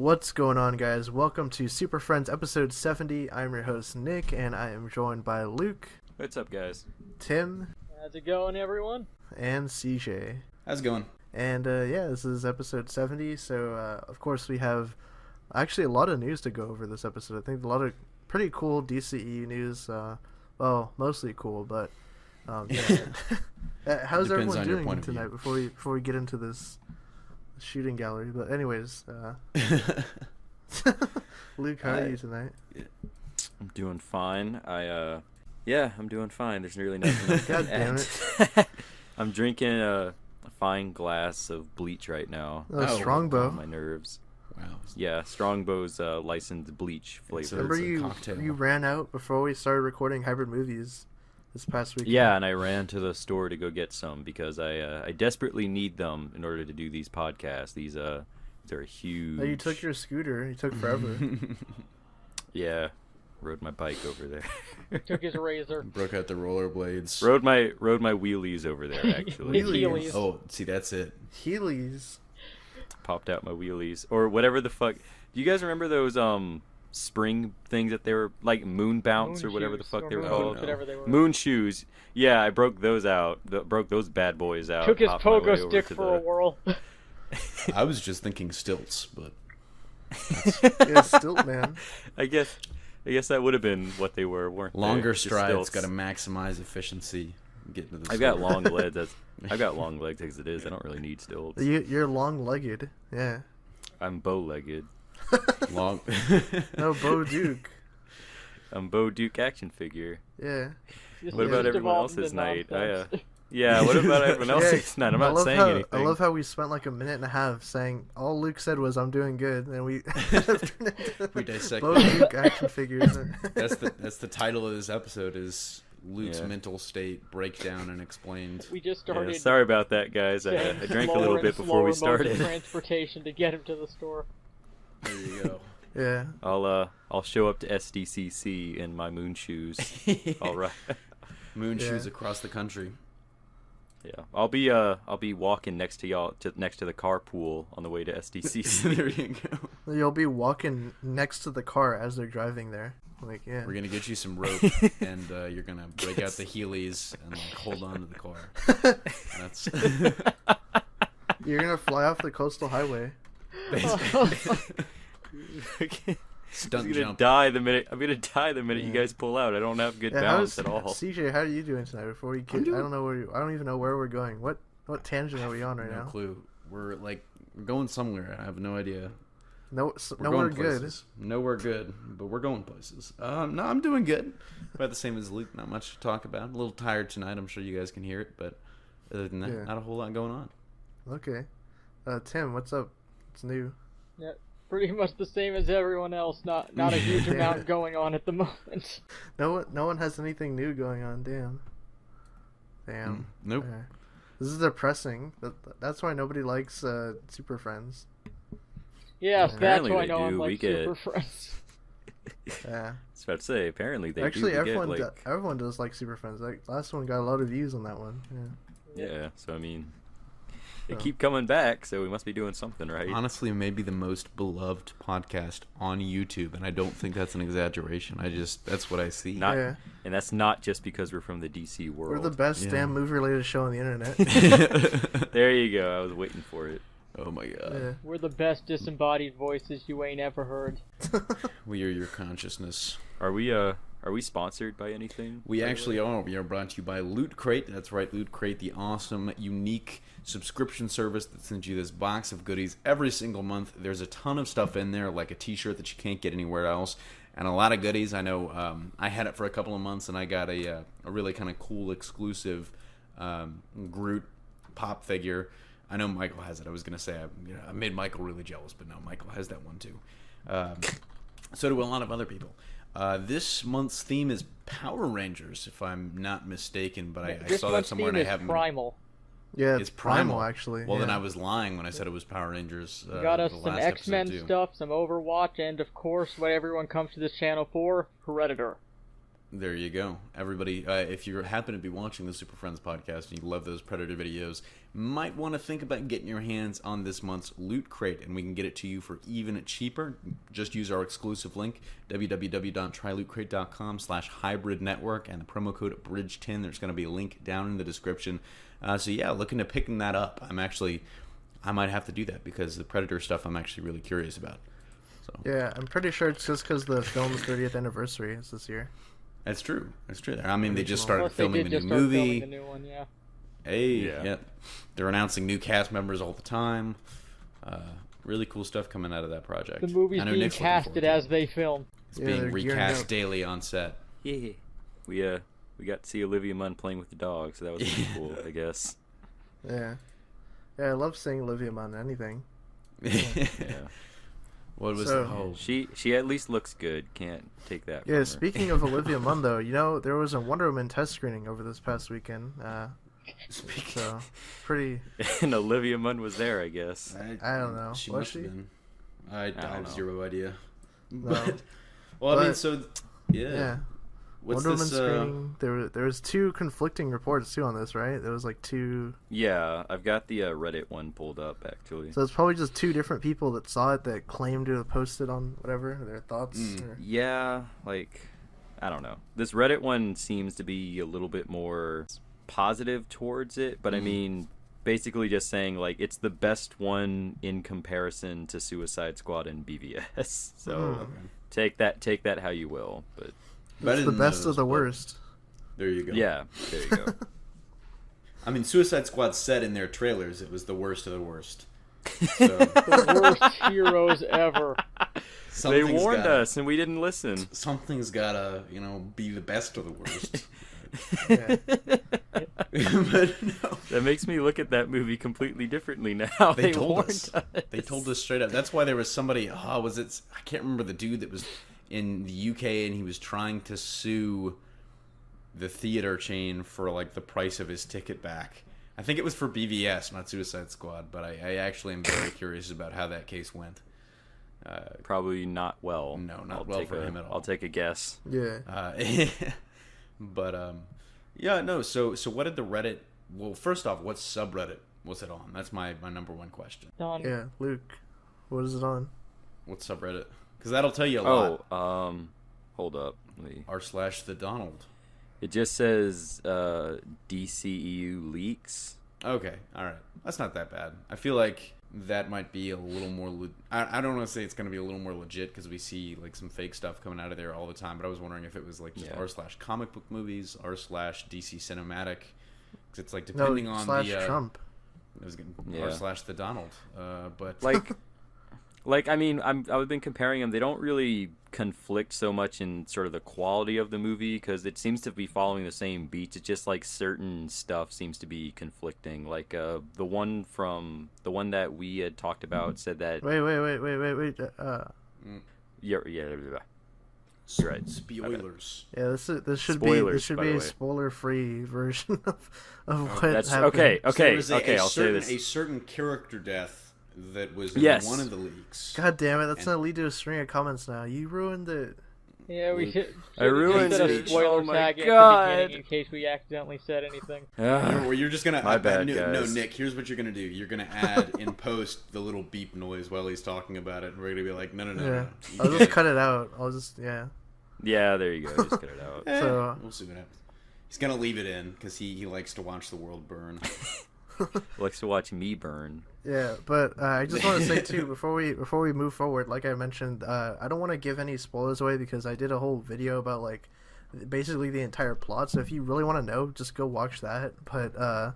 What's going on, guys? Welcome to Superfriends episode 70. I'm your host, Nick, and I am joined by Luke. What's up, guys? Tim. How's it going, everyone? And CJ. How's it going? And this is episode 70, so of course we have actually a lot of news to go over this episode. I think a lot of pretty cool DCEU news. Well, mostly cool, but how's everyone doing tonight before we get into this shooting gallery? But anyways, Luke, how are you tonight? I'm doing fine. I'm doing fine. There's really nothing. God damn it! I'm drinking a fine glass of bleach right now. Strongbow. My nerves. Wow. Yeah, Strongbow's licensed bleach flavor. Remember you ran out before we started recording Hybrid Movies this past week. Yeah, and I ran to the store to go get some because I desperately need them in order to do these podcasts. These are huge. Oh, you took your scooter. You took forever. Yeah, rode my bike over there. Took his razor. Broke out the rollerblades. Rode my wheelies over there, actually. Heelys. Oh, see, that's it. Heelys. Popped out my wheelies or whatever the fuck. Do you guys remember those spring things that they were like moon bounce or whatever the fuck they were called? Moon shoes. Yeah, I broke those out. Broke those bad boys out. Took his pogo stick for a whirl. I was just thinking stilts, but Yeah, stilt man. I guess that would have been what they were, weren't they? longer Just strides stilts. got to maximize efficiency. Get into the I've got store. long legs. I've got long legs as it is. I don't really need stilts. You're long-legged. Yeah. I'm bow-legged. long. No, Bo Duke. I'm Bo Duke action figure. Yeah. What about Just everyone evolved else's into night? nonsense. Yeah, what about everyone else's night? I'm not saying anything. I love how we spent like a minute and a half saying all Luke said was "I'm doing good," and we We dissect Bo that. Duke action figures. That's the title of this episode is Luke's mental state breakdown and explained. We just Yeah, started. sorry about that, guys. I drank a little bit before we started. Transportation to get him to the store. There you go. Yeah. I'll show up to SDCC in my moon shoes. All right. Moon shoes across the country. Yeah, I'll be walking next to y'all next to the carpool on the way to SDCC. There you go. You'll be walking next to the car as they're driving there. Like, yeah. We're gonna get you some rope, and you're gonna break out the Heelys and like hold on to the car. That's You're gonna fly off the coastal highway. stunt I'm jump. gonna die the minute you guys pull out. I don't have good balance at all. CJ, how are you doing tonight? Before we get, I don't even know where we're going. What tangent are we on right No now? clue. We're going somewhere. I have no idea. Nowhere good. Nowhere good, but we're going places. No, I'm doing good. About the same as Luke. Not much to talk about. A little tired tonight. I'm sure you guys can hear it, but other than that, not a whole lot going on. Okay. Tim, what's up? What's new? Yeah, pretty much the same as everyone else. Not a huge amount going on at the moment. No one has anything new going on. Damn. Nope. Okay. This is depressing. That's why nobody likes Super Friends. Yes, that's Apparently why they no one do. likes We get- Super Friends. Yeah. I was about to say, apparently they Actually, do. everyone does like Super Friends. Like last one got a lot of views on that one. Yeah. Yeah, so I mean, they keep coming back, so we must be doing something right. Honestly, maybe the most beloved podcast on YouTube, and I don't think that's an exaggeration. That's what I see. And that's not just because we're from the DC world. We're the best damn movie-related show on the internet. There you go. I was waiting for it. Oh my god. Yeah. We're the best disembodied voices you ain't ever heard. We are your consciousness. Are we sponsored by anything? We actually are. We are brought to you by Loot Crate. That's right, Loot Crate, the awesome, unique subscription service that sends you this box of goodies every single month. There's a ton of stuff in there, like a t-shirt that you can't get anywhere else, and a lot of goodies. I know I had it for a couple of months, and I got a really kind of cool, exclusive Groot pop figure. I know Michael has it. I was going to say I made Michael really jealous, but no, Michael has that one too. So do a lot of other people. This month's theme is Power Rangers, if I'm not mistaken, but I saw that somewhere and I haven't. Primal. Yeah, It's Primal, actually. Well, then yeah. I was lying when I said it was Power Rangers. We got us the some last X-Men episode, too. stuff, some Overwatch, and of course, what everyone comes to this channel for, Predator. There you go. Everybody, if you happen to be watching the Super Friends podcast and you love those Predator videos, might want to think about getting your hands on this month's Loot Crate, and we can get it to you for even cheaper. Just use our exclusive link, www.trylootcrate.com/hybrid-network, and the promo code BRIDGE10. There's going to be a link down in the description. So yeah, looking to picking that up. I might have to do that because the Predator stuff I'm actually really curious about. So. Yeah, I'm pretty sure it's just because the film's 30th anniversary is this year. That's true. That's true. I mean, they just started Plus filming they the did new just start movie. filming the new one, yeah. Hey, Yeah. yeah. They're announcing new cast members all the time. Really cool stuff coming out of that project. The movie's I know being Nick's looking casted forward to as it. they film. It's Yeah, being they're gearing recast up. daily on set. Yeah. We got to see Olivia Munn playing with the dog, so that was pretty cool, I guess. Yeah. Yeah, I love seeing Olivia Munn in anything. Yeah. What was So- the whole? She at least looks good. Can't take that. Yeah, from her. speaking of Olivia Munn, though, there was a Wonder Woman test screening over this past weekend. So, pretty... And Olivia Munn was there, I guess. I don't know. She Was must she? have been. I don't have know. zero idea. No. But, well, I mean, But- so yeah. Yeah. What's Wonder this? Woman screening. There was two conflicting reports, too, on this, right? There was, like, two... Yeah, I've got the Reddit one pulled up, actually. So it's probably just two different people that saw it that claimed to have posted on whatever, their thoughts. Or... Yeah, like, I don't know. This Reddit one seems to be a little bit more positive towards it, but I mean, basically just saying, like, it's the best one in comparison to Suicide Squad and BVS. So take that how you will, but... It's the best of the worst. There you go. Yeah, there you go. I mean, Suicide Squad said in their trailers it was the worst of the worst. So The worst heroes ever. They something's warned gotta- us, and we didn't listen. Something's gotta, be the best of the worst. Yeah. But no, That makes me look at that movie completely differently now. they told warned us. They told us straight up. That's why there was somebody. I can't remember the dude that was in the UK, and he was trying to sue the theater chain for like the price of his ticket back. I think it was for BVS, not Suicide Squad, but I actually am very curious about how that case went. Probably not well. No, not well for him at all. I'll take a guess. Yeah. But yeah, no. So what did the Reddit? Well, first off, what subreddit was it on? That's my number one question. Done. Yeah, Luke. What is it on? What subreddit? Because that'll tell you a lot. Hold up. r/the Donald. It just says DCEU leaks. Okay, all right. That's not that bad. I feel like that might be a little more. I don't want to say it's going to be a little more legit because we see like some fake stuff coming out of there all the time. But I was wondering if it was like just r/comic book movies, r/DC cinematic. Because it's like depending on the Trump. I was getting Yeah. r/the Donald. But Like I mean, I've been comparing them. They don't really conflict so much in sort of the quality of the movie because it seems to be following the same beats. It's just like certain stuff seems to be conflicting. Like the one that we had talked about said that. Wait. Yeah. You're right. spoilers. Yeah, this should Spoilers, be by the a way. spoiler-free version of what That's happened. okay. So there was I'll say this. A certain character death that was in Yes. one of the leaks. God damn it! That's gonna lead to a string of comments now. You ruined it. Yeah, we should I ruined set a it. spoiler Oh my tag at God. the beginning in case we accidentally said anything. Where you're just gonna. My bad, no, guys. Nick. Here's what you're gonna do. You're gonna add in post the little beep noise while he's talking about it, and we're gonna be like, no. Yeah, You I'll just can't. cut it out. Yeah. Yeah, there you go. Just cut it out. So We'll see what happens. He's gonna leave it in because he likes to watch the world burn. Likes to watch me burn. Yeah, but I just want to say too before we move forward, like I mentioned, I don't want to give any spoilers away because I did a whole video about like basically the entire plot. So if you really want to know, just go watch that. But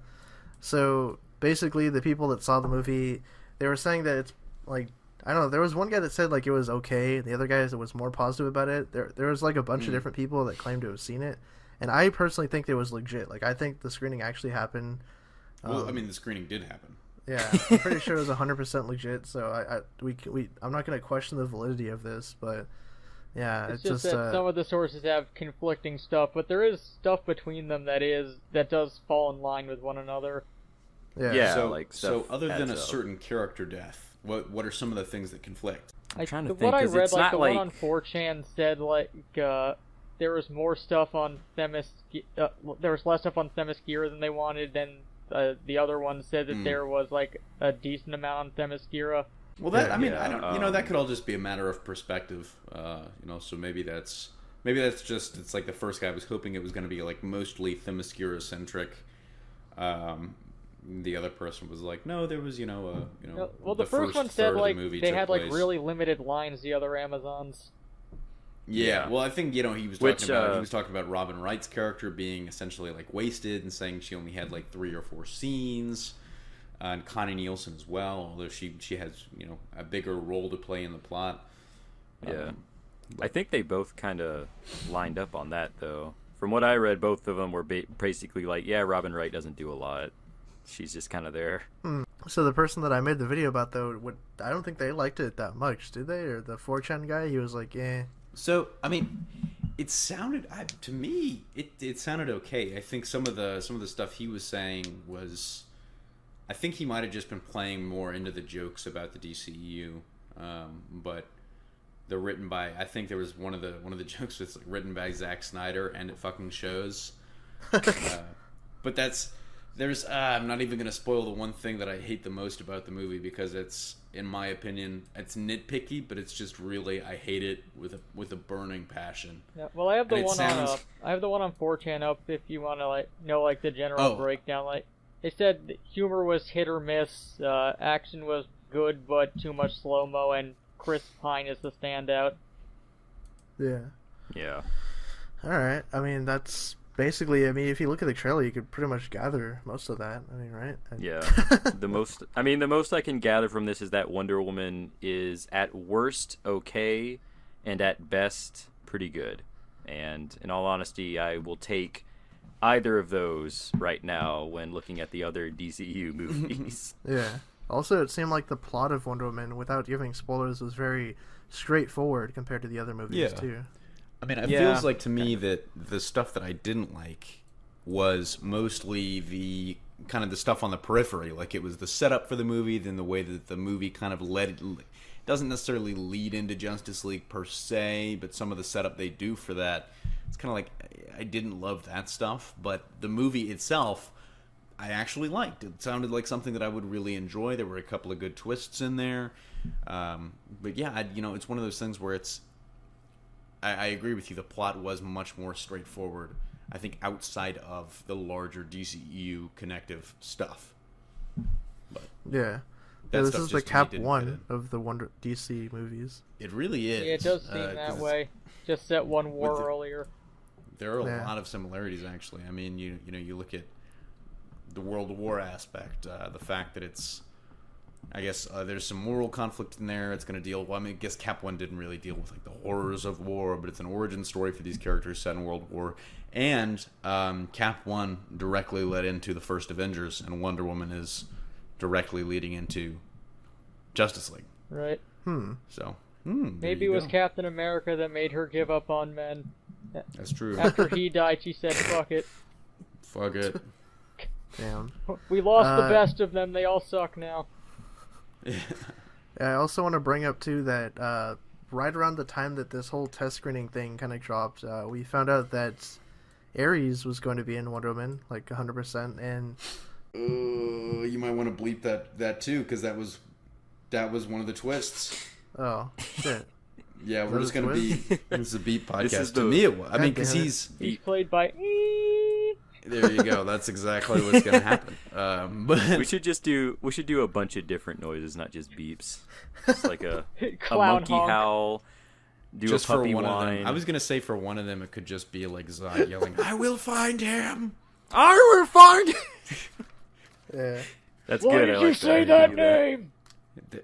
so basically, the people that saw the movie, they were saying that it's like I don't know. There was one guy that said like it was okay, and the other guy that was more positive about it. There was like a bunch of different people that claimed to have seen it, and I personally think it was legit. Like I think the screening actually happened. Well, I mean, the screening did happen. Yeah, I'm pretty sure it was 100% legit. So I'm not going to question the validity of this, but yeah, It's just that some of the sources have conflicting stuff, but there is stuff between them that does fall in line with one another. Yeah. So, like so stuff other than a adds up. certain character death, what are some of the things that conflict? I'm trying to think, What I 'cause read, it's like not the like- one on 4chan said, like there was more stuff on there was less stuff on Themyscira than they wanted, and the other one said that there was like a decent amount on Themyscira. Well, that I don't, that could all just be a matter of perspective. So maybe that's just, it's like the first guy was hoping it was going to be like mostly Themyscira centric. The other person was like, no, there was well, the first one said like they had like really limited lines. The other Amazons. Yeah, well, I think he was talking about Robin Wright's character being essentially like wasted and saying she only had like 3 or 4 scenes, and Connie Nielsen as well, although she has a bigger role to play in the plot. Yeah, I think they both kind of lined up on that though. From what I read, both of them were basically like, yeah, Robin Wright doesn't do a lot. She's just kind of there. So the person that I made the video about, though, I don't think they liked it that much, did they? Or the 4chan guy, he was like, eh. So, I mean, it sounded, to me, it sounded okay. I think some of the stuff he was saying was, I think he might have just been playing more into the jokes about the DCEU, but they're written by, I think there was one of the jokes was like written by Zack Snyder, and it fucking shows. But I'm not even going to spoil the one thing that I hate the most about the movie, because it's, in my opinion, it's nitpicky, but it's just really, I hate it with a burning passion. Yeah, well, I have the one on 4chan up if you want to know the general breakdown. Like, they said humor was hit or miss, action was good but too much slow-mo, and Chris Pine is the standout. Yeah. All right. I mean, that's basically, if you look at the trailer, you could pretty much gather most of that. I mean, right? Yeah. The most I can gather from this is that Wonder Woman is at worst okay, and at best pretty good. And in all honesty, I will take either of those right now when looking at the other DCEU movies. Yeah. Also, it seemed like the plot of Wonder Woman, without giving spoilers, was very straightforward compared to the other movies, too. I mean, it feels like to me that the stuff that I didn't like was mostly the kind of the stuff on the periphery. Like, it was the setup for the movie, then the way that the movie kind of doesn't necessarily lead into Justice League per se, but some of the setup they do for that, it's kind of like, I didn't love that stuff, but the movie itself, I actually liked. It sounded like something that I would really enjoy. There were a couple of good twists in there. But yeah, it's one of those things where I agree with you. The plot was much more straightforward, I think, outside of the larger DCEU connective stuff. But yeah, this is the Cap 1 of the Wonder DC movies. It really is. Yeah, it does seem that way. Just set one war earlier. There are a lot of similarities, actually. I mean, you look at the World War aspect, the fact that it's, I guess there's some moral conflict in there. It's going to deal. Well, I mean, I guess Cap 1 didn't really deal with like the horrors of war, but it's an origin story for these characters set in World War. And Cap 1 directly led into the first Avengers, and Wonder Woman is directly leading into Justice League. Right. So maybe it was Captain America that made her give up on men. That's true. After he died, she said, "Fuck it." Fuck it. Damn. We lost the best of them. They all suck now. Yeah, I also want to bring up too that right around the time that this whole test screening thing kind of dropped, we found out that Ares was going to be in Wonder Woman, like 100%, and you might want to bleep that too, because that was one of the twists. Oh shit. Yeah, we're just gonna be. This is a beat podcast. To me, it was. I mean, because he's played by. There you go. That's exactly what's gonna happen. But we should do a bunch of different noises, not just beeps. Just like a monkey honk. howl. Do just a puppy for one whine. of them. I was gonna say for one of them, it could just be like Zod yelling, "I will find him. I will find him." Yeah. That's Why good. did I you like say that that name?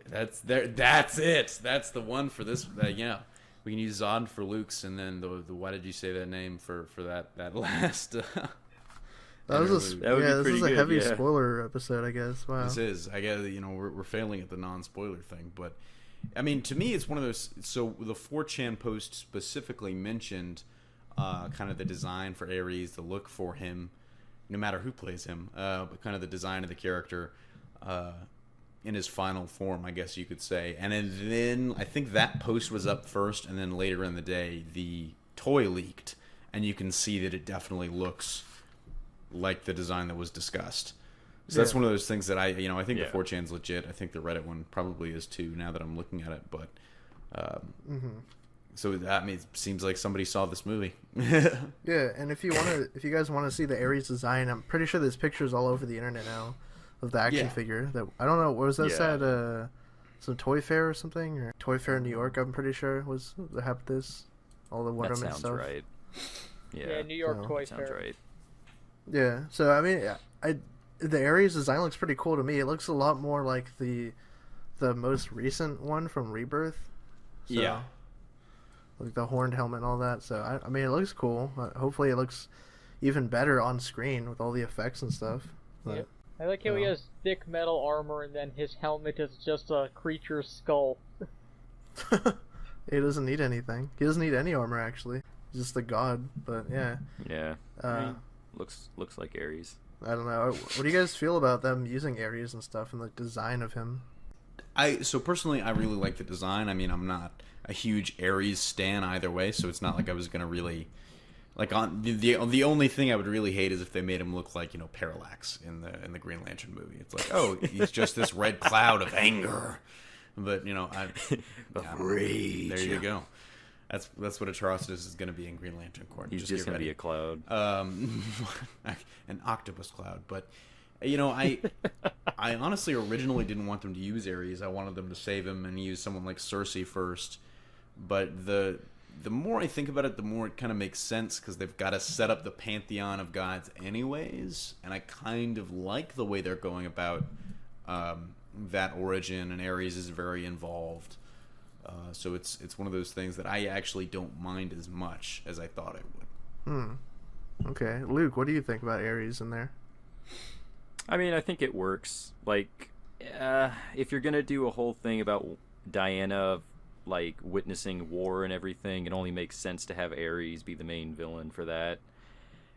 That's there. That's it. That's the one for this. Yeah, we can use Zod for Luke's, and then the why did you say that name for that last. This is a good, heavy spoiler episode, I guess. Wow. This is. I guess we're failing at the non-spoiler thing, but I mean, to me, it's one of those. So the 4chan post specifically mentioned kind of the design for Ares, the look for him, no matter who plays him, but kind of the design of the character in his final form, I guess you could say. And then I think that post was up first, and then later in the day, the toy leaked. and you can see that it definitely looks like the design that was discussed. So that's one of those things that I think the 4chan's legit. I think the Reddit one probably is too, now that I'm looking at it. But so that it seems like somebody saw this movie. Yeah, and if you guys want to see the Ares design, I'm pretty sure there's pictures all over the internet now of the action figure. That I don't know, what was that at some Toy Fair or something, or Toy Fair in New York? I'm pretty sure was the have this all the Wonder Woman stuff. That sounds right. Yeah, New York Toy Fair. Sounds right. Yeah, so I mean, the Ares design looks pretty cool to me. It looks a lot more like the most recent one from Rebirth. So, yeah. Like the horned helmet and all that. So, I mean, it looks cool. Hopefully it looks even better on screen with all the effects and stuff. But, yeah. I like how he has thick metal armor and then his helmet is just a creature's skull. He doesn't need anything. He doesn't need any armor, actually. He's just a god, but yeah. Yeah. Looks like Ares. I don't know. What do you guys feel about them using Ares and stuff and the design of him? So personally, I really like the design. I mean, I'm not a huge Ares stan either way, so it's not like I was gonna really like on the only thing I would really hate is if they made him look like Parallax in the Green Lantern movie. It's like, oh, he's just this red cloud of anger, but rage. There you go. That's what Atrocitus is going to be in Green Lantern Corps. He's just going to be a cloud. An octopus cloud. But, I honestly originally didn't want them to use Ares. I wanted them to save him and use someone like Cersei first. But the more I think about it, the more it kind of makes sense because they've got to set up the pantheon of gods anyways. And I kind of like the way they're going about that origin, and Ares is very involved. So it's one of those things that I actually don't mind as much as I thought I would. Okay. Luke, what do you think about Ares in there? I mean, I think it works. Like, if you're going to do a whole thing about Diana, like, witnessing war and everything, it only makes sense to have Ares be the main villain for that.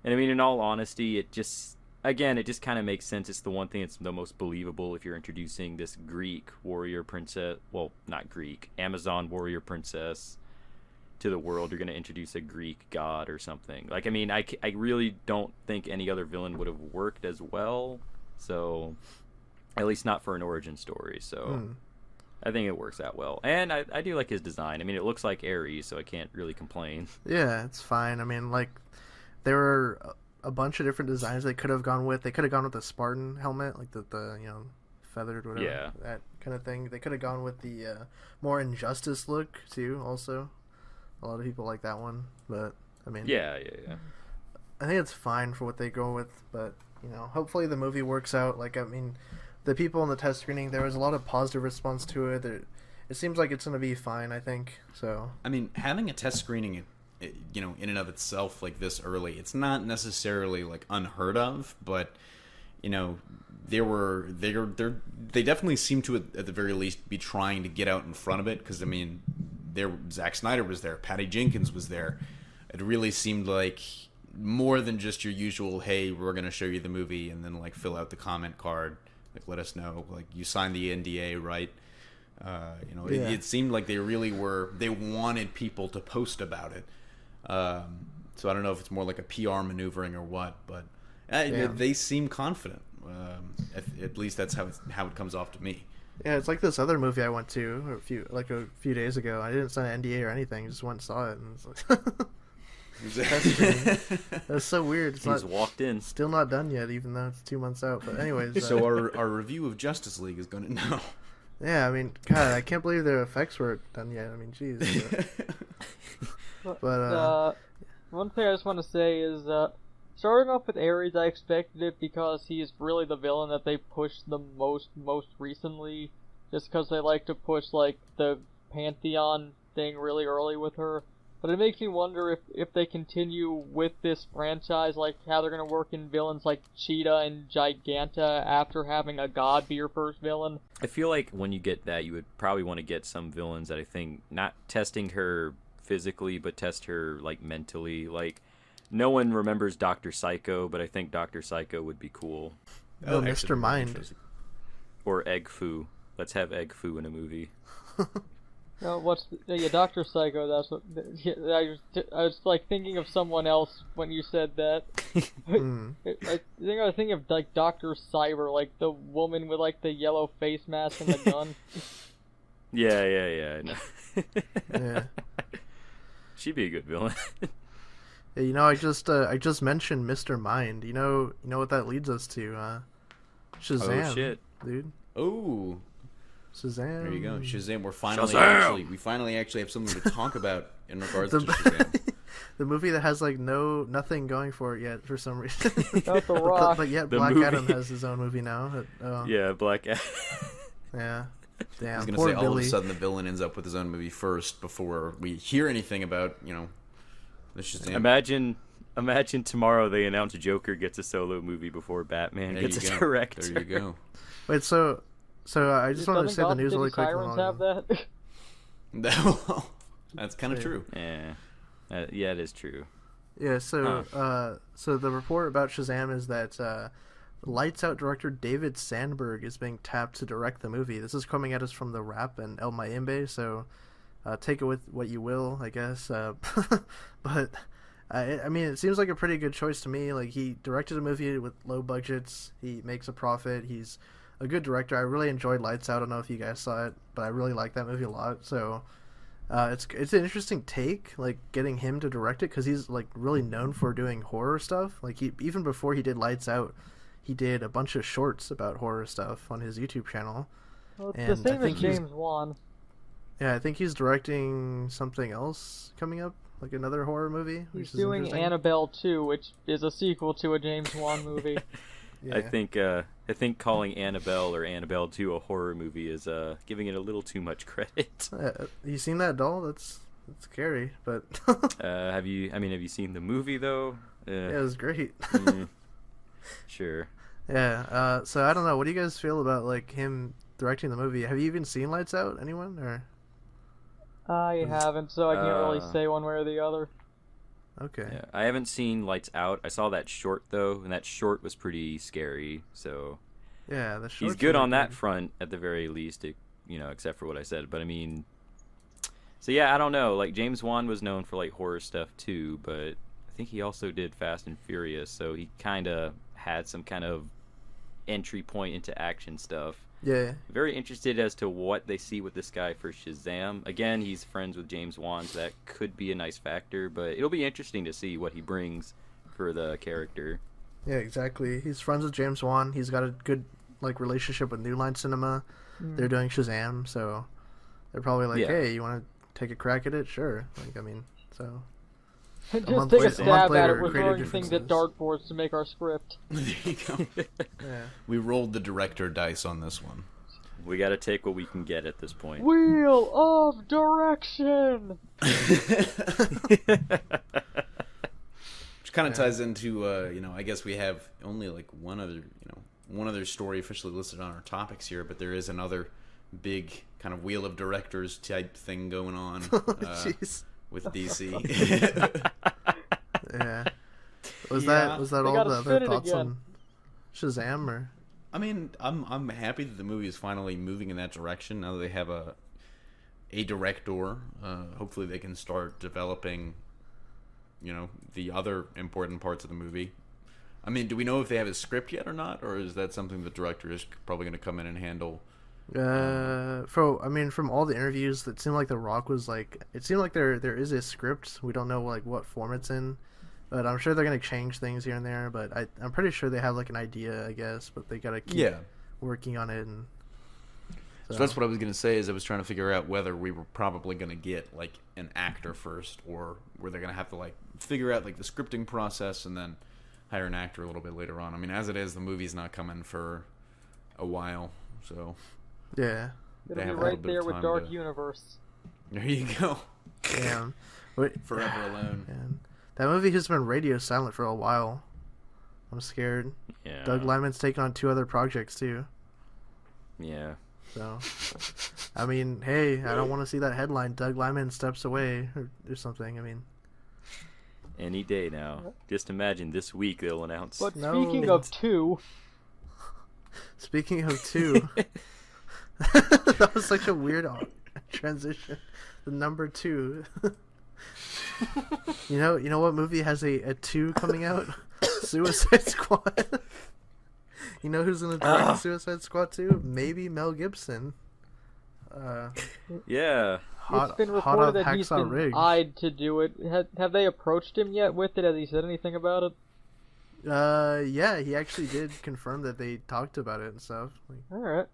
And I mean, in all honesty, it just kind of makes sense. It's the one thing that's the most believable if you're introducing this Greek warrior princess. Well, not Greek, Amazon warrior princess to the world. You're going to introduce a Greek god or something. Like, I mean, I really don't think any other villain would have worked as well. So, at least not for an origin story. So, I think it works out well. And I do like his design. I mean, it looks like Ares, so I can't really complain. Yeah, it's fine. I mean, like, there were a bunch of different designs they could have gone with. They could have gone with the Spartan helmet, like the feathered whatever, that kind of thing. They could have gone with the more Injustice look too. Also, a lot of people like that one, but I mean, yeah. I think it's fine for what they go with, but hopefully the movie works out. Like, I mean, the people in the test screening, there was a lot of positive response to it. It seems like it's going to be fine. I think so. I mean, having a test screening, in and of itself, like this early, it's not necessarily like unheard of, but they definitely seem to at the very least be trying to get out in front of it, because I mean, Zack Snyder was there, Patty Jenkins was there. It really seemed like more than just your usual, hey, we're going to show you the movie and then like fill out the comment card, like let us know, like you signed the NDA, right? It seemed like they wanted people to post about it. So I don't know if it's more like a PR maneuvering or what, but they seem confident. At least that's how it comes off to me. Yeah, it's like this other movie I went to a few days ago. I didn't sign an NDA or anything; just went and saw it, and it's like that's so weird. It's walked in, still not done yet, even though it's 2 months out. But anyways, so our review of Justice League is going to know. Yeah, I mean, God, I can't believe their effects were done yet. I mean, jeez. But one thing I just want to say is, starting off with Ares, I expected it because he's really the villain that they pushed the most recently, just because they like to push like the Pantheon thing really early with her. But it makes me wonder if they continue with this franchise, like how they're going to work in villains like Cheetah and Giganta after having a god be your first villain. I feel like when you get that, you would probably want to get some villains that I think not testing her physically, but test her like mentally. Like, no one remembers Dr. Psycho, but I think Dr. Psycho would be cool. Oh, Mr. Mind. Or Egg Foo. Let's have Egg Foo in a movie. No, Dr. Psycho, that's what... I was like thinking of someone else when you said that. I think I was thinking of like Dr. Cyber, like the woman with like the yellow face mask and the gun. Yeah, I know. Yeah. She'd be a good villain. Yeah, I just mentioned Mr. Mind. You know what that leads us to? Shazam. Oh shit, dude. Oh. Shazam. There you go, Shazam. We finally actually have something to talk about in regards to Shazam. The movie that has like nothing going for it yet for some reason. Not The Rock. But yet Black Adam has his own movie now. Yeah, Black Adam. Yeah. Damn. I was gonna poor say Billy. all of a sudden the villain ends up with his own movie first before we hear anything about the Shazam. Imagine tomorrow they announce Joker gets a solo movie before Batman gets a director. There you go. Wait, so I just wanted to say the news really quick. Sirens have that? No, that's kind of true. Yeah, yeah, it is true. Yeah, so the report about Shazam is that Lights Out director David Sandberg is being tapped to direct the movie. This is coming at us from The Wrap and El Mayimbe, so take it with what you will, I guess. But I mean, it seems like a pretty good choice to me. Like, he directed a movie with low budgets. He makes a profit. He's a good director. I really enjoyed Lights Out. I don't know if you guys saw it, but I really like that movie a lot. So it's an interesting take, like getting him to direct it, because he's like really known for doing horror stuff. Like, even before he did Lights Out, he did a bunch of shorts about horror stuff on his YouTube channel. Well, it's the same as James Wan. Yeah, I think he's directing something else coming up, like another horror movie. He's doing Annabelle 2, which is a sequel to a James Wan movie. Yeah. I think calling Annabelle or Annabelle 2 a horror movie is giving it a little too much credit. You seen that doll? That's scary, but have you seen the movie though? Yeah, it was great. Sure. Yeah. So I don't know. What do you guys feel about like him directing the movie? Have you even seen Lights Out? Anyone or? I haven't, so I can't really say one way or the other. Okay. Yeah, I haven't seen Lights Out. I saw that short though, and that short was pretty scary. So yeah, the short. He's good on that front at the very least, except for what I said. But I mean, so yeah, I don't know. Like James Wan was known for like horror stuff too, but I think he also did Fast and Furious, so he kind of had some kind of entry point into action stuff. Yeah. Very interested as to what they see with this guy for Shazam. Again, he's friends with James Wan, so that could be a nice factor, but it'll be interesting to see what he brings for the character. Yeah, exactly. He's friends with James Wan. He's got a good like relationship with New Line Cinema. They're doing Shazam, so they're probably like, hey, you want to take a crack at it? Sure. Like, I mean, so... Just take a stab at it. We're throwing things at dartboards to make our script. There you go. Yeah. We rolled the director dice on this one. We got to take what we can get at this point. Wheel of Direction. Which kind of ties into, I guess we have only like one other story officially listed on our topics here, but there is another big kind of Wheel of Directors type thing going on. Jeez. With DC. Yeah. Was that all the other thoughts on Shazam or? I mean, I'm happy that the movie is finally moving in that direction now that they have a director. Hopefully they can start developing the other important parts of the movie. I mean, do we know if they have a script yet or not, or is that something the director is probably going to come in and handle? From all the interviews, it seemed like The Rock was like, it seemed like there is a script. We don't know like what form it's in, but I'm sure they're gonna change things here and there. But I'm pretty sure they have like an idea, I guess, but they gotta keep working on it. And so that's what I was gonna say. Is I was trying to figure out whether we were probably gonna get like an actor first, or were they gonna have to like figure out like the scripting process and then hire an actor a little bit later on. I mean, as it is, the movie's not coming for a while, so. Yeah. It'll be right there with Dark Universe. There you go. Damn. Forever Alone. Man. That movie has been radio silent for a while. I'm scared. Yeah. Doug Liman's taking on 2 other projects too. Yeah. So, I mean, hey, I don't want to see that headline, Doug Liman steps away or something. I mean. Any day now. Just imagine this week they'll announce. But speaking of 2. Speaking of 2. That was such a weird transition. The number 2. You know what movie has a 2 coming out? Suicide Squad. You know who's in the direct Suicide Squad 2? Maybe Mel Gibson. Yeah. It's been reported that he's been eyed to do it. Have they approached him yet with it? Has he said anything about it? Yeah, he actually did confirm that they talked about it and stuff. Alright.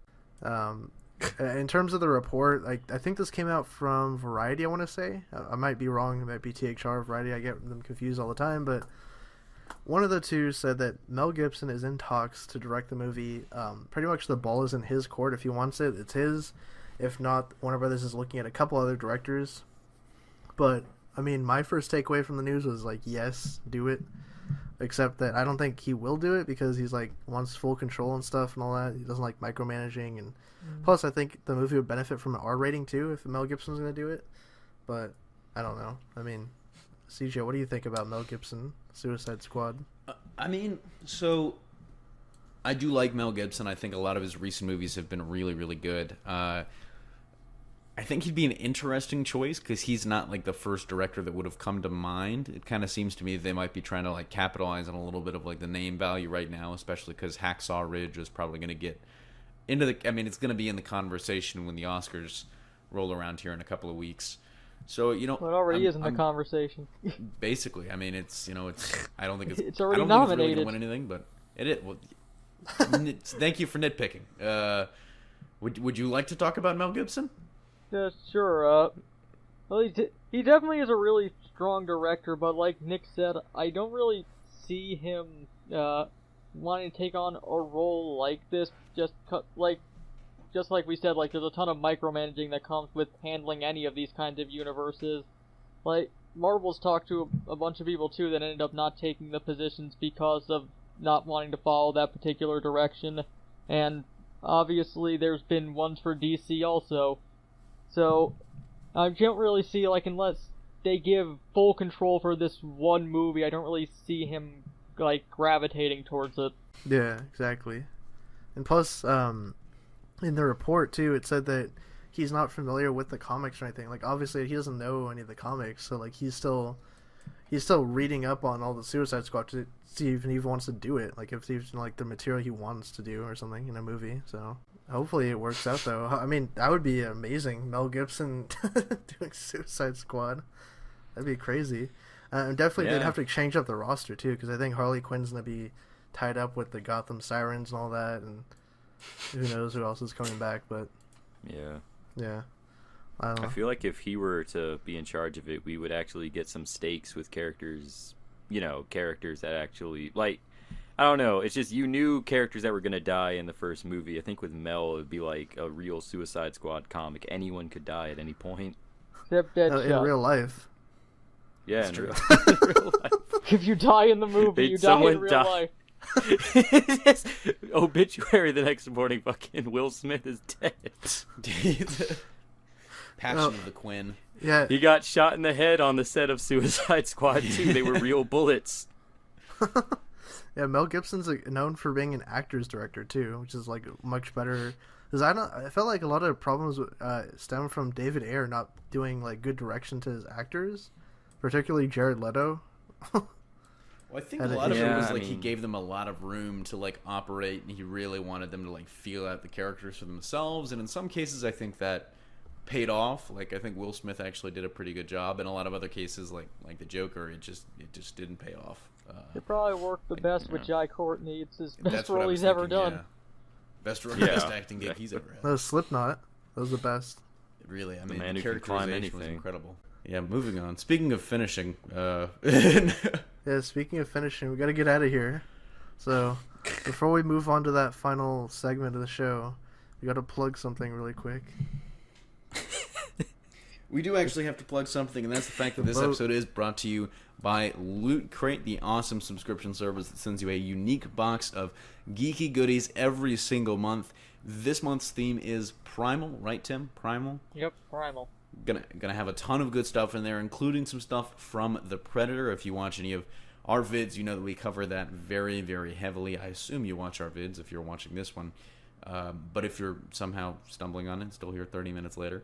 In terms of the report, I think this came out from Variety, I want to say. I might be wrong. It might be THR Variety. I get them confused all the time, but one of the two said that Mel Gibson is in talks to direct the movie. Pretty much the ball is in his court. If he wants it, it's his. If not, Warner Brothers is looking at a couple other directors. But, I mean, my first takeaway from the news was yes, do it. Except that I don't think he will do it because he's wants full control and stuff and all that. He doesn't like micromanaging, and plus I think the movie would benefit from an R rating too if Mel Gibson's going to do it. But I don't know. I mean, CJ, what do you think about Mel Gibson, Suicide Squad? So I do like Mel Gibson. I think a lot of his recent movies have been really, really good. I think he'd be an interesting choice because he's not the first director that would have come to mind. It kind of seems to me they might be trying to capitalize on a little bit of the name value right now, especially because Hacksaw Ridge is probably going to get into the. I mean, it's going to be in the conversation when the Oscars roll around here in a couple of weeks. So it already is in the conversation. Basically, I mean, it's I don't think it's. It's already I don't nominated. Think it's really gonna win anything, but it is. Well, thank you for nitpicking. Would you like to talk about Mel Gibson? Yeah, sure. Well, he definitely is a really strong director, but like Nick said, I don't really see him wanting to take on a role like this. Just like we said, there's a ton of micromanaging that comes with handling any of these kinds of universes. Marvel's talked to a bunch of people too that ended up not taking the positions because of not wanting to follow that particular direction, and obviously there's been ones for DC also. So, I don't really see, unless they give full control for this one movie, I don't really see him, gravitating towards it. Yeah, exactly. And plus, in the report, too, it said that he's not familiar with the comics or anything. Obviously, he doesn't know any of the comics, so, he's still reading up on all the Suicide Squad to see if he even wants to do it. If it's even, the material he wants to do or something in a movie, so... Hopefully it works out, though. I mean, that would be amazing. Mel Gibson doing Suicide Squad. That'd be crazy. And definitely they'd have to change up the roster, too, because I think Harley Quinn's going to be tied up with the Gotham Sirens and all that, and who knows who else is coming back, but... Yeah. I don't know. I feel like if he were to be in charge of it, we would actually get some stakes with characters, characters that actually... I don't know. It's just you knew characters that were going to die in the first movie. I think with Mel, it would be like a real Suicide Squad comic. Anyone could die at any point. Except Deadshot. In real life. Yeah, in real life. If you die in the movie, you die in real life. Obituary the next morning, fucking Will Smith is dead. Passion of the Quinn. Yeah. He got shot in the head on the set of Suicide Squad 2. They were real bullets. Yeah, Mel Gibson's known for being an actor's director too, which is much better. Because I felt like a lot of problems stem from David Ayer not doing good direction to his actors, particularly Jared Leto. Well, I think a lot of it was he gave them a lot of room to operate, and he really wanted them to feel out the characters for themselves. And in some cases, I think that paid off. I think Will Smith actually did a pretty good job. In a lot of other cases, like the Joker, it just didn't pay off. It probably worked the best with Jai Courtney. It's his best role he's ever done. Yeah. Best acting gig he's ever had. That was Slipknot. That was the best. Really, the man who can climb anything was incredible. Yeah, moving on. Speaking of finishing, speaking of finishing, we got to get out of here. So, before we move on to that final segment of the show, we got to plug something really quick. We do actually have to plug something, and that's the fact that this episode is brought to you by Loot Crate, the awesome subscription service that sends you a unique box of geeky goodies every single month. This month's theme is Primal, right, Tim? Primal? Yep, Primal. Gonna have a ton of good stuff in there, including some stuff from The Predator. If you watch any of our vids, you know that we cover that very, very heavily. I assume you watch our vids if you're watching this one. But if you're somehow stumbling on it, still here 30 minutes later,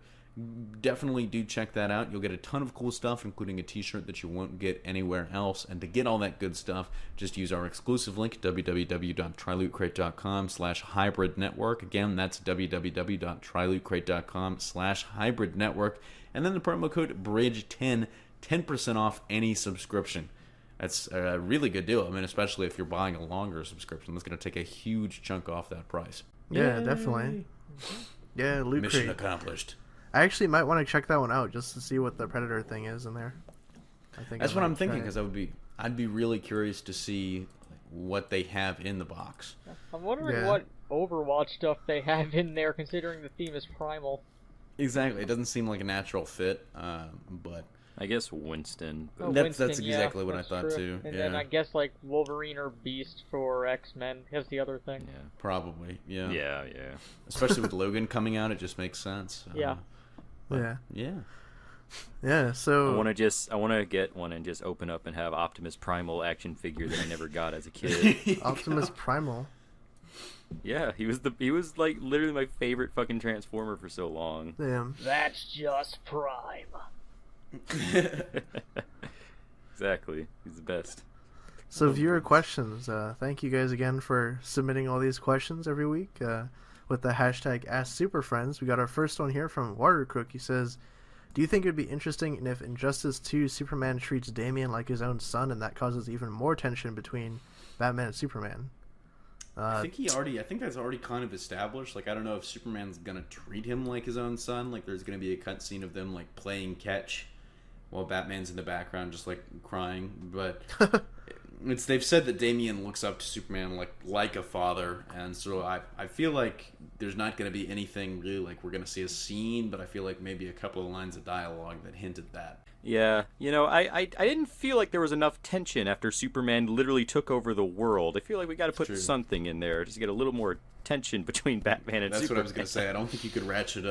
definitely do check that out. You'll get a ton of cool stuff, including a t-shirt that you won't get anywhere else. And to get all that good stuff, just use our exclusive link, www.trylootcrate.com/hybrid network. Again, that's www.trylootcrate.com/hybrid network. And then the promo code BRIDGE10, 10% off any subscription. That's a really good deal. I mean, especially if you're buying a longer subscription, that's going to take a huge chunk off that price. Yeah, definitely. Yeah, Loot Mission Crate. accomplished. I actually might want to check that one out just to see what the Predator thing is in there. That's what I'm thinking, because I'd be really curious to see what they have in the box. I'm wondering what Overwatch stuff they have in there, considering the theme is primal. Exactly. It doesn't seem like a natural fit, but I guess Winston. That's exactly what I thought too. And then I guess like Wolverine or Beast for X-Men is the other thing. Yeah. Probably. Yeah. Yeah. Especially with Logan coming out, it just makes sense. Yeah. Yeah. I So want to get one and just open up and have Optimus Primal action figure that I never got as a kid. Optimus Primal. Yeah, he was like literally my favorite fucking Transformer for so long. Damn. That's just Prime. Exactly. He's the best. So viewer questions. Thank you guys again for submitting all these questions every week with the hashtag AskSuperFriends. We got our first one here from Watercook. He says, do you think it would be interesting if Injustice 2 Superman treats Damian like his own son and that causes even more tension between Batman and Superman? I think that's already kind of established. Like, I don't know if Superman's gonna treat him like his own son. Like, there's gonna be a cutscene of them like playing catch while Batman's in the background just like crying. But they've said that Damian looks up to Superman like a father, and so I feel like there's not gonna be anything really like we're gonna see a scene, but I feel like maybe a couple of lines of dialogue that hint at that. Yeah, I didn't feel like there was enough tension after Superman literally took over the world. I feel like we got to put something in there just to get a little more tension between Batman and Superman. That's what I was going to say. I don't think you could ratchet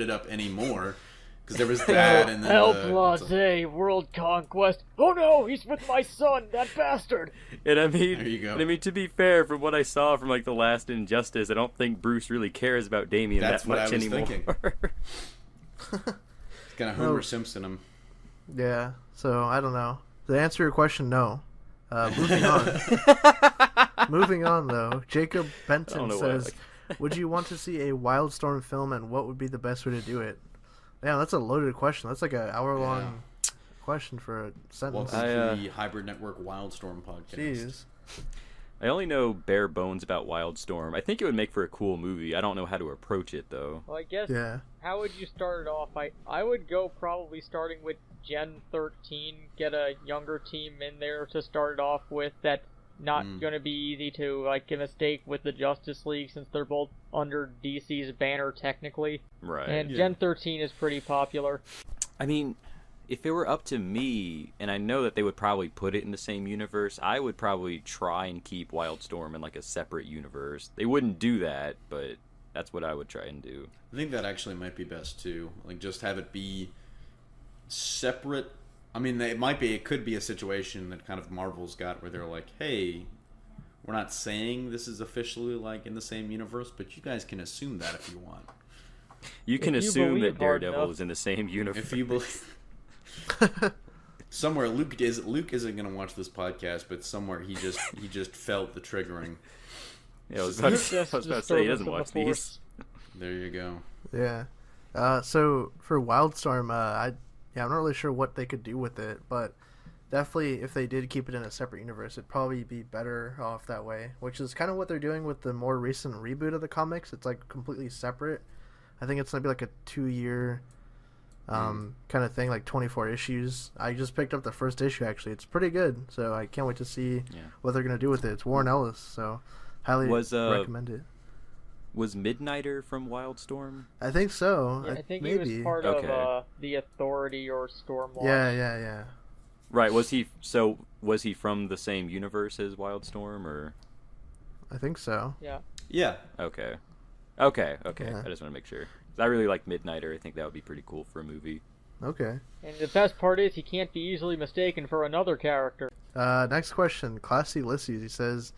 it up anymore, because there was that and then El Blase, World Conquest. Oh no, he's with my son, that bastard. And I mean, there you go. And I mean, to be fair, from what I saw from like the last Injustice, I don't think Bruce really cares about Damian that much anymore. Thinking. He's gonna Homer Simpson him. Yeah, so I don't know. To answer your question, no. Moving on. Moving on, though. Jacob Benton says, would you want to see a Wildstorm film, and what would be the best way to do it? Yeah, that's a loaded question. That's like an hour-long question for a sentence. Welcome to the Hybrid Network Wildstorm podcast. Jeez. I only know bare bones about Wildstorm. I think it would make for a cool movie. I don't know how to approach it, though. Well, I guess, how would you start it off? I would go probably starting with Gen 13, get a younger team in there to start it off with. That's not going to be easy to like a mistake with the Justice League, since they're both under DC's banner technically. Right. And Gen 13 is pretty popular. I mean, if it were up to me, and I know that they would probably put it in the same universe, I would probably try and keep Wildstorm in like a separate universe. They wouldn't do that, but that's what I would try and do. I think that actually might be best too. Like, just have it be separate. I mean, it could be a situation that kind of Marvel's got where they're like, hey, we're not saying this is officially like in the same universe, but you guys can assume that if you want. You can assume that Daredevil is in the same universe. If you believe. Somewhere Luke isn't going to watch this podcast, but somewhere he just felt the triggering. Yeah, I was about to say he doesn't watch these. There you go. Yeah. So for Wildstorm, I'm not really sure what they could do with it, but definitely if they did keep it in a separate universe, it'd probably be better off that way, which is kind of what they're doing with the more recent reboot of the comics. It's like completely separate. I think it's going to be like a 2-year kind of thing, like 24 issues. I just picked up the first issue, actually. It's pretty good, so I can't wait to see what they're going to do with it. It's Warren Ellis, so highly recommend it. Was Midnighter from Wildstorm? I think so. Yeah, I think he was part of the Authority or Stormwatch. Yeah. Right, was he from the same universe as Wildstorm, or? I think so. Yeah. Okay. Yeah. I just want to make sure. I really like Midnighter. I think that would be pretty cool for a movie. Okay. And the best part is he can't be easily mistaken for another character. Next question. Classy Ulysses. He says,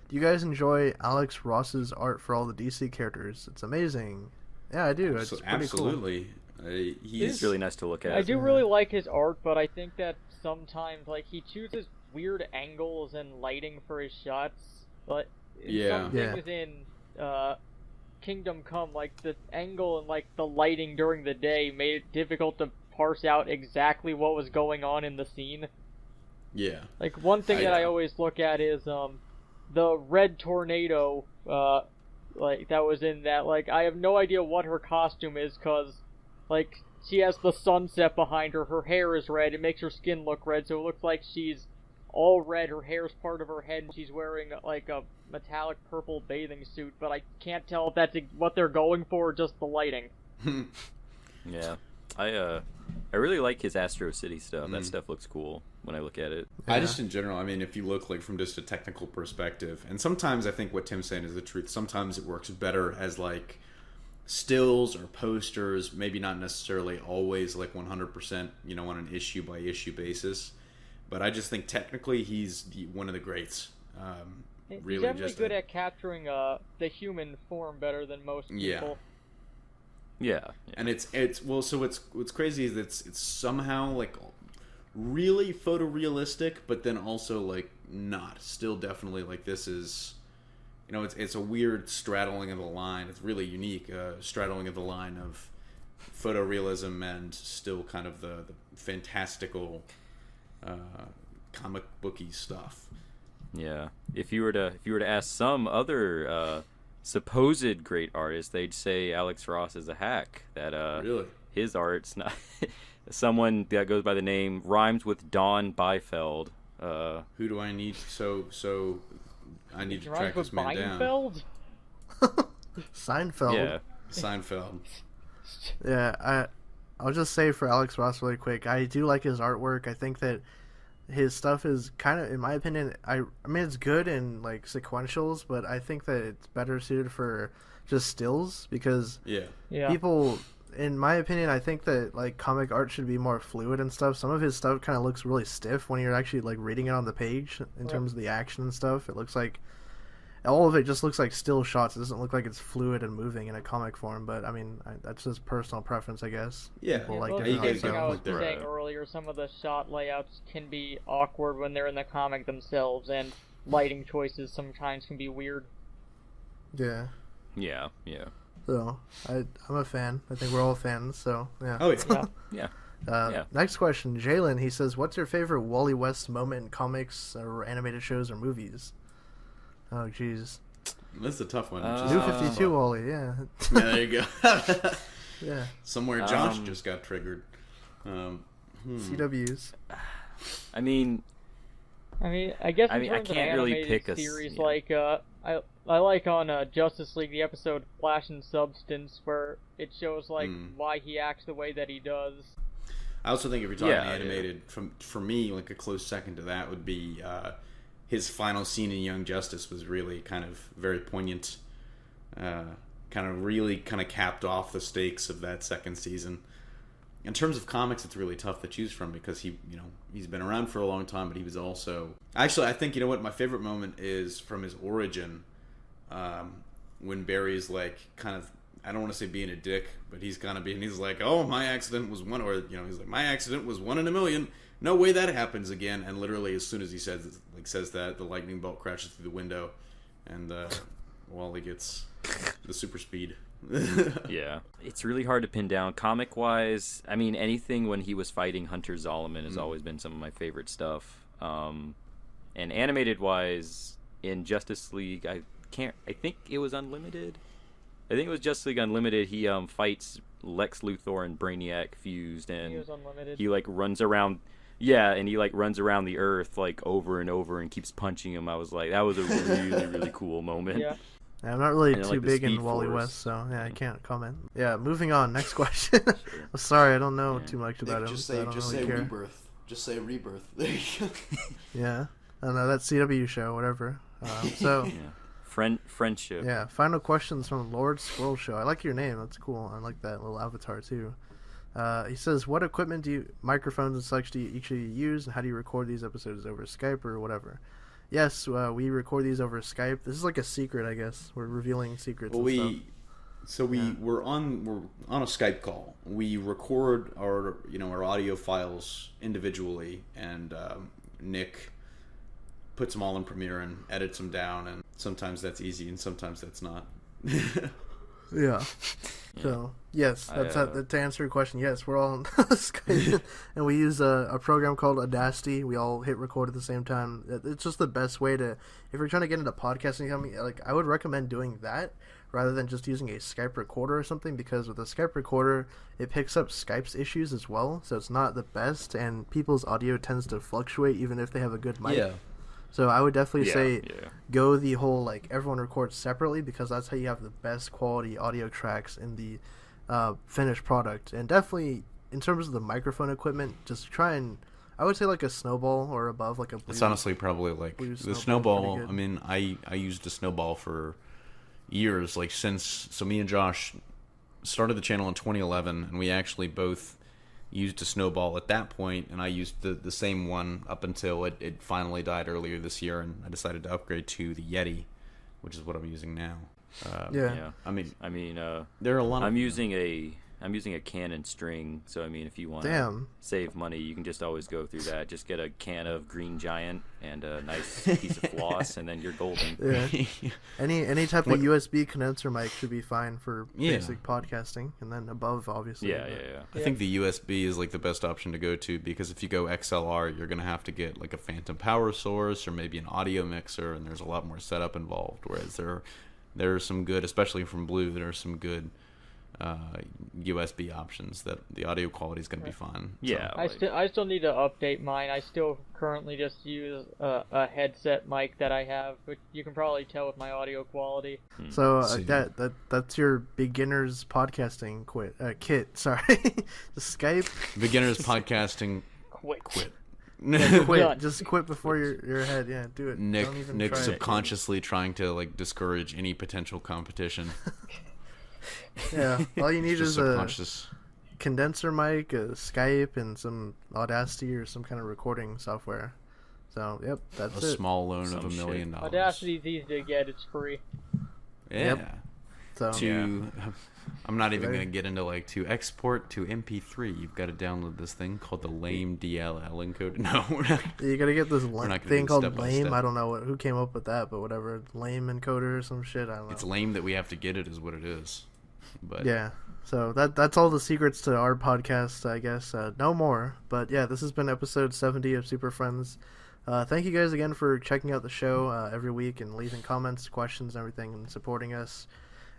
Do you guys enjoy Alex Ross's art for all the DC characters? It's amazing. Yeah, I do. It's pretty absolutely. cool. He's really nice to look at. I do really like his art, but I think that sometimes like he chooses weird angles and lighting for his shots. But some things in Kingdom Come, like the angle and like the lighting during the day made it difficult to parse out exactly what was going on in the scene. Yeah. Like one thing that I always look at is the red tornado like that was in that. Like I have no idea what her costume is, cause like she has the sunset behind her, her hair is red, it makes her skin look red, so it looks like she's all red, her hair's part of her head, and she's wearing like a metallic purple bathing suit, but I can't tell if that's what they're going for or just the lighting. Yeah. I really like his Astro City stuff. That stuff looks cool when I look at it. I just, in general, I mean, if you look like from just a technical perspective, and sometimes I think what Tim's saying is the truth. Sometimes it works better as like stills or posters, maybe not necessarily always like 100%, on an issue by issue basis. But I just think technically he's one of the greats. Really, he's definitely good at capturing the human form better than most people. Yeah. And it's what's crazy is it's somehow like really photorealistic, but then also like not. Still definitely like this is, it's a weird straddling of the line. It's really unique, straddling of the line of photorealism and still kind of the fantastical comic booky stuff. Yeah. If you were to ask some other supposed great artist, they'd say Alex Ross is a hack. That really his art's not. Someone that goes by the name rhymes with Don Byfeld. Who do I need? So I need to track this man down. Seinfeld. Yeah, Seinfeld. Yeah, I'll just say for Alex Ross really quick, I do like his artwork. I think that his stuff is kind of, in my opinion, I mean it's good in like sequentials, but I think that it's better suited for just stills because people, in my opinion, I think that like comic art should be more fluid and stuff. Some of his stuff kind of looks really stiff when you're actually like reading it on the page in terms of the action and stuff. It looks like all of it just looks like still shots. It doesn't look like it's fluid and moving in a comic form, but I mean, that's just personal preference, I guess. Yeah. People like I was saying earlier, some of the shot layouts can be awkward when they're in the comic themselves, and lighting choices sometimes can be weird. Yeah. Yeah, yeah. So, I'm a fan. I think we're all fans, so, yeah. Oh, yeah. Yeah. Next question. Jalen, he says, what's your favorite Wally West moment in comics or animated shows or movies? Oh, jeez. That's a tough one. New 52 Wally, yeah. Yeah, there you go. Yeah. Somewhere Josh just got triggered. CWs. I guess I can't really pick a series like I like on Justice League the episode Flash and Substance, where it shows like why he acts the way that he does. I also think if you're talking animated, for me, like a close second to that would be his final scene in Young Justice was really kind of very poignant. Kind of capped off the stakes of that second season. In terms of comics, it's really tough to choose from because he's been around for a long time, but he was also... Actually, I think, my favorite moment is from his origin, when Barry's like, kind of, I don't want to say being a dick, but he's kind of being, he's like, oh, my accident was one, or, he's like, my accident was 1 in a million. No way that happens again. And literally, as soon as he says that, the lightning bolt crashes through the window, and Wally gets the super speed. Yeah, it's really hard to pin down comic wise. I mean, anything when he was fighting Hunter Zolomon has always been some of my favorite stuff. And animated wise, in Justice League, I think it was Unlimited. I think it was Justice League Unlimited. He fights Lex Luthor and Brainiac fused, and he was Unlimited. He like runs around. Yeah, and he like runs around the Earth like over and over and keeps punching him. I was like, that was a really really cool moment. Yeah. I'm not really too big in Wally West, so yeah, I can't comment. Yeah, moving on. Next question. I'm sorry, I don't know too much about him. Just say Rebirth. Just say Rebirth. There you go. Yeah, I don't know, that CW show, whatever. So. Yeah. Friendship. Yeah. Final questions from Lord Squirrel Show. I like your name. That's cool. I like that little avatar too. He says, "What equipment microphones and such do each of you use, and how do you record these episodes over Skype or whatever?" yes, we record these over Skype. This is like a secret, I guess. We're revealing secrets. Well, and stuff. we're on a Skype call. We record our our audio files individually, and Nick puts them all in Premiere and edits them down. And sometimes that's easy, and sometimes that's not. Yeah. So yes, to answer your question, yes, we're all on Skype, and we use a program called Audacity. We all hit record at the same time. It's just the best way to, if you're trying to get into podcasting, like I would recommend doing that rather than just using a Skype recorder or something, because with a Skype recorder, it picks up Skype's issues as well, so it's not the best, and people's audio tends to fluctuate even if they have a good mic. Yeah. So I would definitely say go the whole, like, everyone records separately, because that's how you have the best quality audio tracks in the finished product. And definitely, in terms of the microphone equipment, just try and, I would say, like a Snowball or above, like a Blue. It's honestly probably like the Snowball. I mean, I used a Snowball for years, like so me and Josh started the channel in 2011, and we actually both used a Snowball at that point, and I used the same one up until it finally died earlier this year, and I decided to upgrade to the Yeti, which is what I'm using now. I mean, there are a lot. I'm using a Canon string, so I mean, if you want to save money, you can just always go through that. Just get a can of Green Giant and a nice piece of floss, and then you're golden. Yeah. Any type of USB condenser mic should be fine for basic podcasting, and then above, obviously. Yeah. I think the USB is like the best option to go to, because if you go XLR, you're gonna have to get like a phantom power source or maybe an audio mixer, and there's a lot more setup involved. Whereas there are some good, especially from Blue, there are some good USB options that the audio quality is going to be fine. Yeah, I still need to update mine. I still currently just use a headset mic that I have, which you can probably tell with my audio quality. So that's your beginner's podcasting kit. Sorry, the Skype beginner's podcasting quit. Yeah, quit. Just quit before your head. Yeah, do it. Nick subconsciously trying to like discourage any potential competition. Yeah, all you need is a condenser mic, a Skype, and some Audacity or some kind of recording software. So, yep, that's a small loan of $1 million. Audacity's easy to get; it's free. Yeah. Yep. So, I'm not even gonna get into like to export to MP3. You've got to download this thing called the Lame DLL encoder. No, we're not. You gotta get this thing called Lame. I don't know who came up with that, but whatever, Lame encoder or some shit. I don't know. It's lame that we have to get it, is what it is. But yeah, so that's all the secrets to our podcast, I guess. No more, but yeah, this has been episode 70 of Super Friends. Thank you guys again for checking out the show every week and leaving comments, questions, and everything, and supporting us.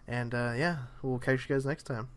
And yeah, we'll catch you guys next time.